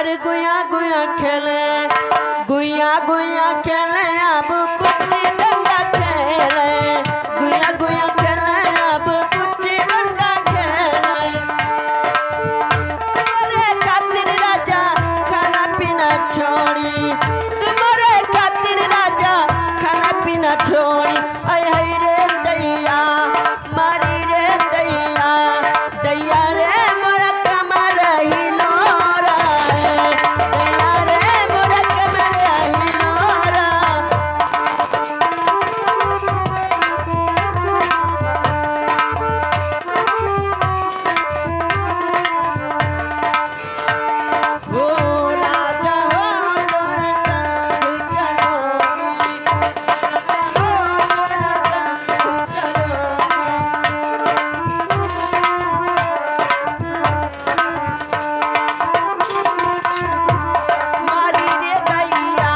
अरे गुया गुया खेले गुया गुया खेले अब कुछ डंडा खेले गुया गुया खेले अब कुछ डंडा खेले तुम्हारे खातिर राजा खाना पीना छोड़ी तुम्हारे खातिर राजा खाना पीना छोड़ी आय हाय रे दैया मारी रे दैया दैया रे मोरा कमर हिलोरा दैया रे मोरा कमर हिलोरा हो राजा हो तोरा संग चलोगी हो तोरा संग चलोगी मारी रे दैया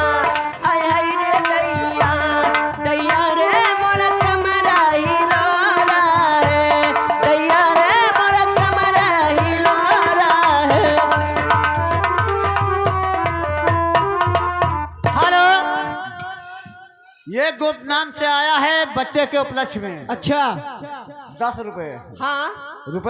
आय हाय रे दैया दैया रे मोरा कमरा हिलोरा है दैया रे मोरा कमरा हिलोरा है। हेलो, ये गुप्त नाम से आया है बच्चे के उपलक्ष्य में अच्छा 10 रुपए। हाँ